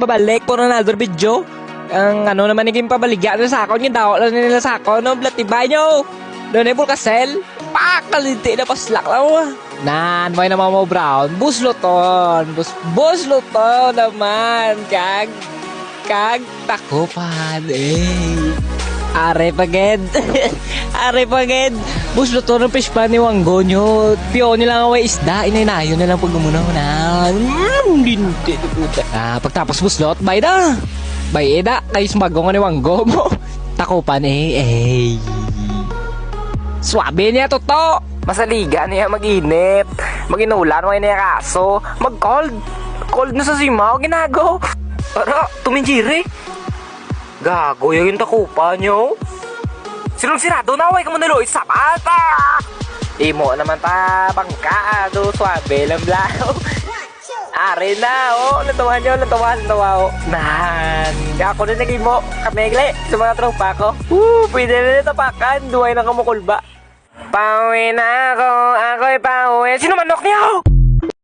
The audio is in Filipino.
babalik po na another video. Ang ano naman naging pabaligyan na sa akon, yung daw lang nila sa akon, no, blatibay nyo. Doon ay Bulkasel, pakalinti na paslak lang mo. Nan, may naman mo brown, busloton, busloton naman, kag takupan, Are paged, are paged, busloton ng fish pan ni Wanggo nyo, piyo nyo lang away isda, inaynayo na lang pag umunaw na. Hindi na puta. Pagtapos buslot, bay na. Bay eda, kayo sumago nga ni Wanggo mo. Takupan Swabe niya toto. Masaliga niya mag-init. Mag-inulan mo niya kaso. Mag-cold. Cold na sa simaw, ginago. Para, tuminjiri. Gago yung takupan nyo. Sirado na, way ka mo naloy sa pata. Imo naman ta, bangka. Swabe lang blaw. Are na, natawa nyo, natawa, Nan, ako na naging mo, kamegle, sa mga tropa ko. Pwede na natapakan, duway na kamukulba. Pauwi na ako, ako'y pauwi. Sino manok niyo?